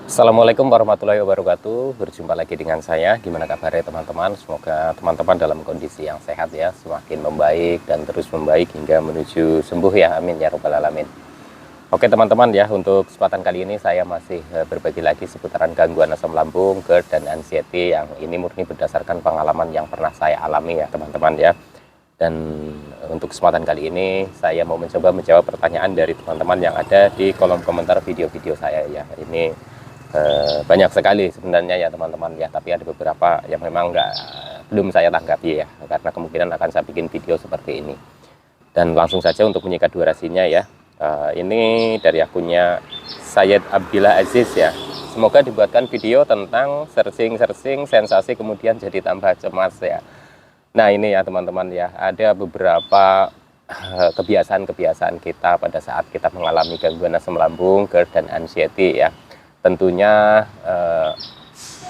Assalamualaikum warahmatullahi wabarakatuh. Berjumpa lagi dengan saya. Gimana kabarnya teman-teman? Semoga teman-teman dalam kondisi yang sehat ya, semakin membaik dan terus membaik hingga menuju sembuh ya. Amin ya robbal alamin. Oke teman-teman ya, untuk kesempatan kali ini saya masih berbagi lagi seputaran gangguan asam lambung, GERD dan anxiety yang ini murni berdasarkan pengalaman yang pernah saya alami ya teman-teman ya. Dan untuk kesempatan kali ini saya mau mencoba menjawab pertanyaan dari teman-teman yang ada di kolom komentar video-video saya ya. Ini banyak sekali sebenarnya ya teman-teman ya, tapi ada beberapa yang memang belum saya tanggapi ya, karena kemungkinan akan saya bikin video seperti ini. Dan langsung saja untuk menyikat durasinya ya. Ini dari akunnya Syed Abdillah Aziz ya. Semoga dibuatkan video tentang searching sensasi kemudian jadi tambah cemas ya. Nah ini ya teman-teman ya, ada beberapa kebiasaan-kebiasaan kita pada saat kita mengalami gangguan asam lambung, GERD dan anxiety ya. Tentunya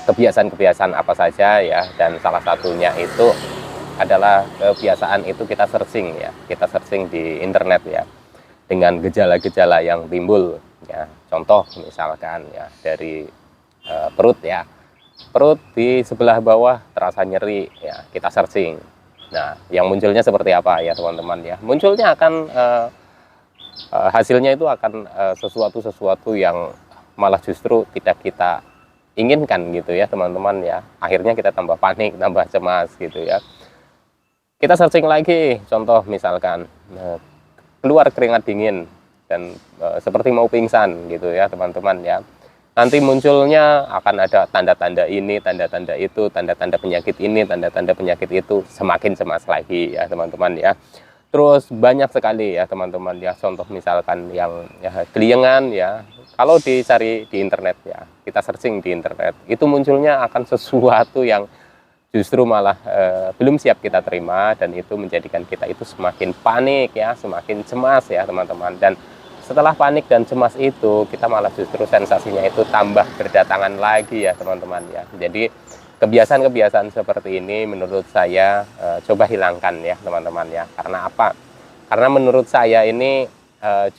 kebiasaan-kebiasaan apa saja ya, dan salah satunya itu adalah kebiasaan itu kita searching ya, kita searching di internet ya, dengan gejala-gejala yang timbul ya. Contoh misalkan ya dari perut ya, perut di sebelah bawah terasa nyeri ya, kita searching. Nah yang munculnya seperti apa ya teman-teman ya, munculnya akan hasilnya itu akan sesuatu yang malah justru tidak kita inginkan gitu ya teman-teman ya. Akhirnya kita tambah panik, tambah cemas gitu ya. Kita searching lagi, contoh misalkan keluar keringat dingin dan seperti mau pingsan gitu ya teman-teman ya. Nanti munculnya akan ada tanda-tanda ini, tanda-tanda itu, tanda-tanda penyakit ini, tanda-tanda penyakit itu, semakin cemas lagi ya teman-teman ya. Terus banyak sekali ya teman-teman ya, contoh misalkan yang ya, keliengan ya, kalau dicari di internet ya, kita searching di internet, itu munculnya akan sesuatu yang justru malah belum siap kita terima, dan itu menjadikan kita itu semakin panik ya, semakin cemas ya teman-teman. Dan setelah panik dan cemas itu, kita malah justru sensasinya itu tambah berdatangan lagi ya teman-teman ya. Jadi kebiasaan-kebiasaan seperti ini menurut saya coba hilangkan ya teman-teman ya. Karena apa? Karena menurut saya ini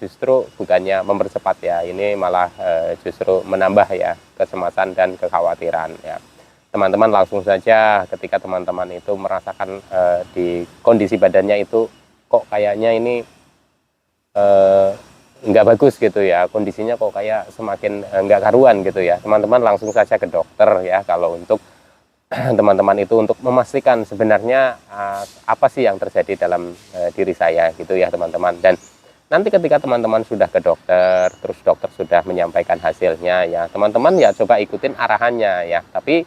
justru bukannya mempercepat ya, ini malah justru menambah ya kecemasan dan kekhawatiran ya. Teman-teman langsung saja ketika teman-teman itu merasakan di kondisi badannya itu kok kayaknya ini nggak bagus gitu ya, kondisinya kok kayak semakin nggak karuan gitu ya, teman-teman langsung saja ke dokter ya. Kalau untuk teman-teman itu untuk memastikan sebenarnya apa sih yang terjadi dalam diri saya gitu ya teman-teman. Dan nanti ketika teman-teman sudah ke dokter, terus dokter sudah menyampaikan hasilnya ya, teman-teman ya coba ikutin arahannya ya. Tapi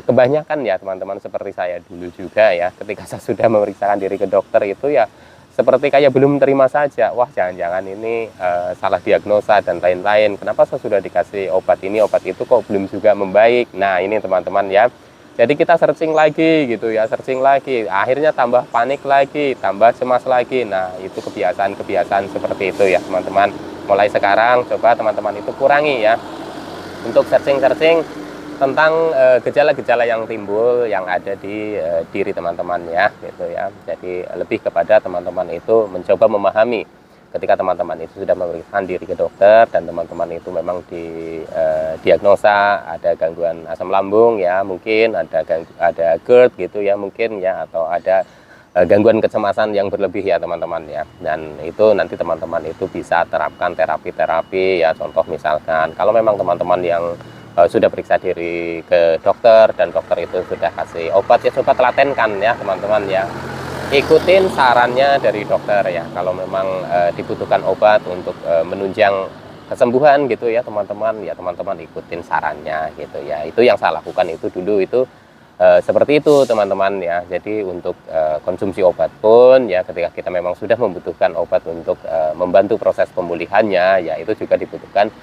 kebanyakan ya teman-teman seperti saya dulu juga ya, ketika saya sudah memeriksakan diri ke dokter itu ya seperti kayak belum terima saja. Wah jangan-jangan ini salah diagnosa dan lain-lain, kenapa saya sudah dikasih obat ini obat itu kok belum juga membaik. Nah ini teman-teman ya, jadi kita searching lagi gitu ya, searching lagi, akhirnya tambah panik lagi, tambah cemas lagi. Nah itu kebiasaan-kebiasaan seperti itu ya teman-teman. Mulai sekarang coba teman-teman itu kurangi ya untuk searching tentang gejala-gejala yang timbul yang ada di diri teman-teman ya gitu ya. Jadi lebih kepada teman-teman itu mencoba memahami ketika teman-teman itu sudah memeriksakan diri ke dokter dan teman-teman itu memang diagnosa ada gangguan asam lambung ya, mungkin ada GERD gitu ya mungkin ya, atau ada gangguan kecemasan yang berlebih ya teman-teman ya. Dan itu nanti teman-teman itu bisa terapkan terapi-terapi ya. Contoh misalkan kalau memang teman-teman yang sudah periksa diri ke dokter dan dokter itu sudah kasih obat ya, coba telatenkan ya teman-teman ya, ikutin sarannya dari dokter ya. Kalau memang dibutuhkan obat untuk menunjang kesembuhan gitu ya teman-teman ya, teman-teman ikutin sarannya gitu ya. Itu yang saya lakukan itu dulu itu seperti itu teman-teman ya. Jadi untuk konsumsi obat pun ya, ketika kita memang sudah membutuhkan obat untuk membantu proses pemulihannya ya, itu juga dibutuhkan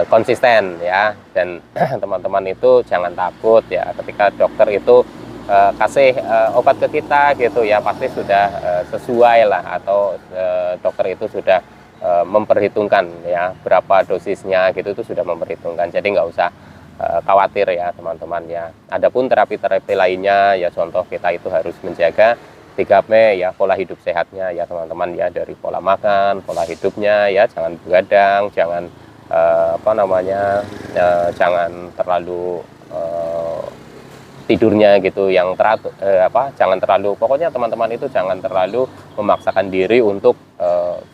konsisten ya. Dan teman-teman itu jangan takut ya, ketika dokter itu kasih obat ke kita gitu ya, pasti sudah sesuai lah, atau dokter itu sudah memperhitungkan ya berapa dosisnya gitu, itu sudah memperhitungkan. Jadi nggak usah khawatir ya teman-teman ya. Adapun terapi-terapi lainnya ya, contoh kita itu harus menjaga 3P ya, pola hidup sehatnya ya teman-teman ya, dari pola makan, pola hidupnya ya, jangan begadang, jangan jangan terlalu tidurnya gitu yang teratur, jangan terlalu, pokoknya teman-teman itu jangan terlalu memaksakan diri untuk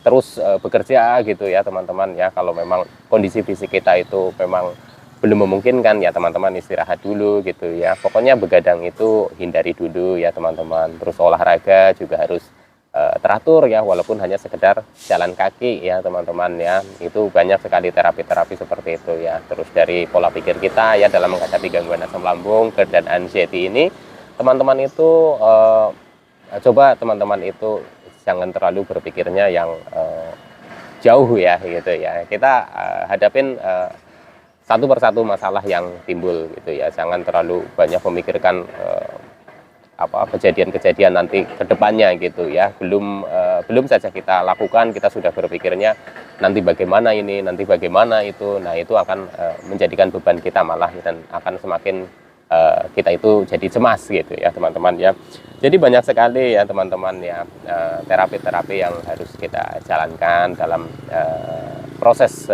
terus bekerja gitu ya teman-teman ya. Kalau memang kondisi fisik kita itu memang belum memungkinkan ya teman-teman istirahat dulu gitu ya. Pokoknya begadang itu hindari dulu ya teman-teman. Terus olahraga juga harus teratur ya, walaupun hanya sekedar jalan kaki ya teman-teman ya. Itu banyak sekali terapi-terapi seperti itu ya. Terus dari pola pikir kita ya dalam menghadapi gangguan asam lambung, GERD dan anxiety ini, teman-teman itu coba teman-teman itu jangan terlalu berpikirnya yang jauh ya gitu ya. Kita hadapin satu persatu masalah yang timbul gitu ya. Jangan terlalu banyak memikirkan kejadian-kejadian nanti ke depannya gitu ya. Belum saja kita lakukan, kita sudah berpikirnya nanti bagaimana ini, nanti bagaimana itu. Nah, itu akan menjadikan beban kita malah, dan akan semakin kita itu jadi cemas gitu ya teman-teman ya. Jadi banyak sekali ya teman-teman ya terapi-terapi yang harus kita jalankan dalam proses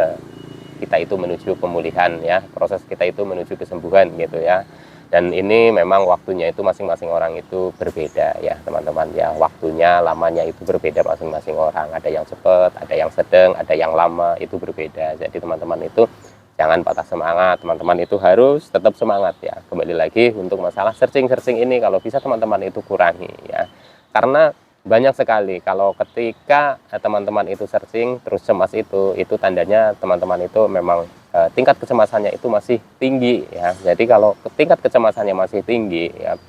kita itu menuju pemulihan ya, proses kita itu menuju kesembuhan gitu ya. Dan ini memang waktunya itu masing-masing orang itu berbeda ya teman-teman ya. Waktunya, lamanya itu berbeda masing-masing orang. Ada yang cepat, ada yang sedang, ada yang lama, itu berbeda. Jadi teman-teman itu jangan patah semangat. Teman-teman itu harus tetap semangat ya. Kembali lagi untuk masalah searching-searching ini, kalau bisa teman-teman itu kurangi ya. Karena banyak sekali kalau ketika teman-teman itu searching terus cemas, itu tandanya teman-teman itu memang tingkat kecemasannya itu masih tinggi ya. Jadi kalau tingkat kecemasannya masih tinggi ya,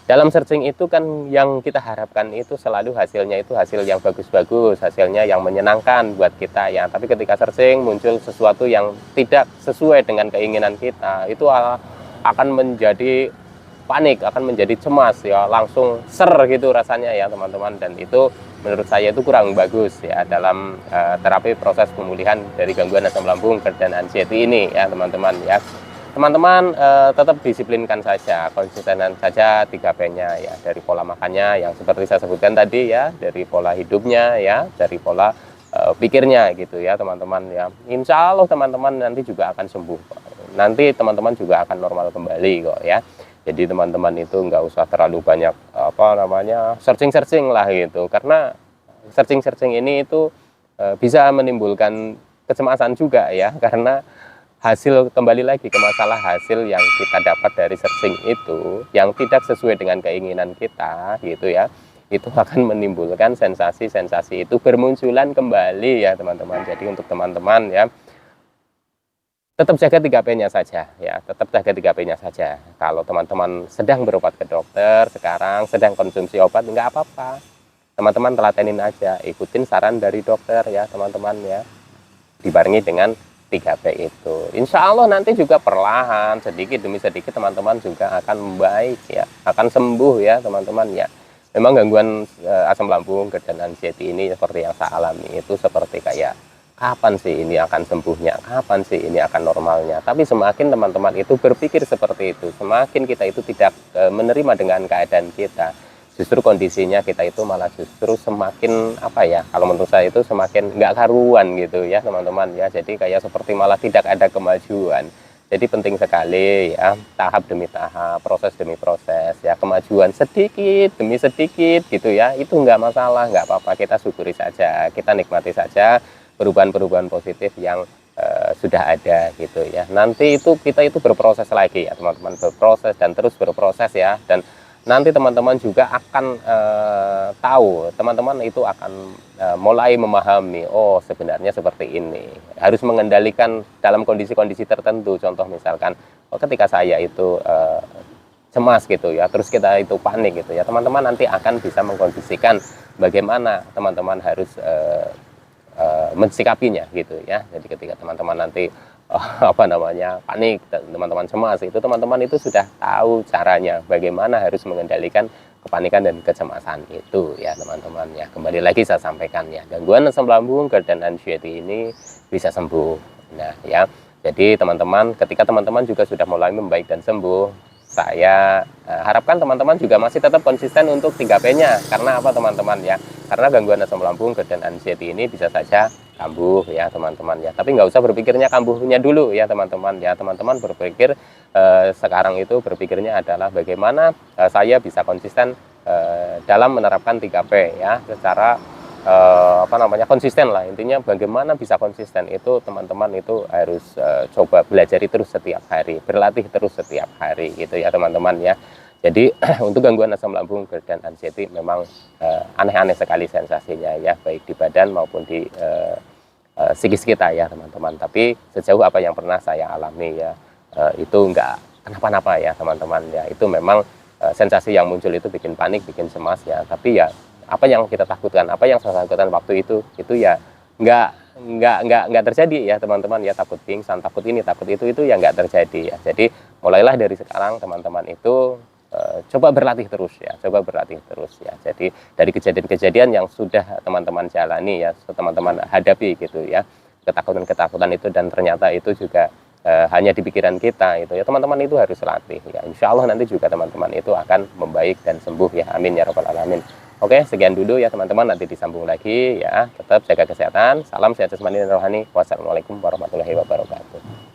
dalam searching itu kan yang kita harapkan itu selalu hasilnya itu hasil yang bagus-bagus, hasilnya yang menyenangkan buat kita ya. Tapi ketika searching muncul sesuatu yang tidak sesuai dengan keinginan kita, itu akan menjadi panik, akan menjadi cemas ya, langsung ser gitu rasanya ya teman-teman. Dan itu menurut saya itu kurang bagus ya dalam terapi proses pemulihan dari gangguan asam lambung, GERD dan anxiety ini ya teman-teman ya. Teman-teman tetap disiplinkan saja, konsistenan saja 3P-nya ya, dari pola makannya yang seperti saya sebutkan tadi ya, dari pola hidupnya ya, dari pola pikirnya gitu ya teman-teman ya. Insya Allah teman-teman nanti juga akan sembuh, nanti teman-teman juga akan normal kembali kok ya. Jadi teman-teman itu nggak usah terlalu banyak searching-searching lah gitu, karena searching-searching ini itu bisa menimbulkan kecemasan juga ya, karena hasil, kembali lagi ke masalah hasil yang kita dapat dari searching itu yang tidak sesuai dengan keinginan kita gitu ya, itu akan menimbulkan sensasi-sensasi itu bermunculan kembali ya teman-teman. Jadi untuk teman-teman ya, tetap jaga 3P-nya saja ya, tetap jaga 3P-nya saja. Kalau teman-teman sedang berobat ke dokter sekarang, sedang konsumsi obat, nggak apa-apa, teman-teman telatenin aja, ikutin saran dari dokter ya teman-teman ya, dibarengi dengan 3P itu. Insya Allah nanti juga perlahan, sedikit demi sedikit teman-teman juga akan membaik ya, akan sembuh ya teman-teman ya. Memang gangguan asam lambung, GERD dan anxiety ini seperti yang saya alami itu seperti kayak kapan sih ini akan sembuhnya, kapan sih ini akan normalnya. Tapi semakin teman-teman itu berpikir seperti itu, semakin kita itu tidak menerima dengan keadaan kita, justru kondisinya kita itu malah justru semakin kalau menurut saya itu semakin nggak karuan gitu ya teman-teman ya. Jadi kayak seperti malah tidak ada kemajuan. Jadi penting sekali ya, tahap demi tahap, proses demi proses ya, kemajuan sedikit demi sedikit gitu ya, itu nggak masalah, nggak apa-apa, kita syukuri saja, kita nikmati saja perubahan-perubahan positif yang sudah ada gitu ya. Nanti itu kita itu berproses lagi ya teman-teman, berproses dan terus berproses ya. Dan nanti teman-teman juga akan tahu, teman-teman itu akan mulai memahami, oh sebenarnya seperti ini, harus mengendalikan dalam kondisi-kondisi tertentu. Contoh misalkan ketika saya itu cemas gitu ya, terus kita itu panik gitu ya, teman-teman nanti akan bisa mengkondisikan bagaimana teman-teman harus mensikapinya gitu ya. Jadi ketika teman-teman nanti panik, teman-teman cemas, itu teman-teman itu sudah tahu caranya bagaimana harus mengendalikan kepanikan dan kecemasan itu ya teman-teman ya. Kembali lagi saya sampaikan ya, gangguan asam lambung, GERD dan anxiety ini bisa sembuh. Nah ya, jadi teman-teman, ketika teman-teman juga sudah mulai membaik dan sembuh, saya harapkan teman-teman juga masih tetap konsisten untuk 3P-nya. Karena apa teman-teman ya, karena gangguan asam lambung, GERD dan anxiety ini bisa saja kambuh ya teman-teman ya. Tapi nggak usah berpikirnya kambuhnya dulu ya teman-teman ya. Teman-teman berpikir sekarang itu berpikirnya adalah bagaimana saya bisa konsisten dalam menerapkan 3P ya, secara konsisten lah. Intinya bagaimana bisa konsisten itu teman-teman itu harus coba belajar terus setiap hari, berlatih terus setiap hari gitu ya teman-teman ya. Jadi untuk gangguan asam lambung, GERD dan anxiety memang aneh-aneh sekali sensasinya ya, baik di badan maupun di psikis kita ya teman-teman. Tapi sejauh apa yang pernah saya alami ya, itu enggak kenapa-napa ya teman-teman ya. Itu memang sensasi yang muncul itu bikin panik, bikin cemas ya. Tapi ya apa yang kita takutkan, apa yang saya takutkan waktu itu ya nggak terjadi ya teman-teman ya. Takut pingsan, takut ini, takut itu ya nggak terjadi ya. Jadi mulailah dari sekarang teman-teman itu coba berlatih terus ya, coba berlatih terus ya. Jadi dari kejadian-kejadian yang sudah teman-teman jalani ya, teman-teman hadapi gitu ya, ketakutan-ketakutan itu, dan ternyata itu juga hanya di pikiran kita itu ya, teman-teman itu harus latih ya. Insya Allah nanti juga teman-teman itu akan membaik dan sembuh ya, amin ya robbal alamin. Oke, sekian dulu ya teman-teman, nanti disambung lagi ya. Tetap jaga kesehatan, salam sehat jasmani dan rohani. Wassalamualaikum warahmatullahi wabarakatuh.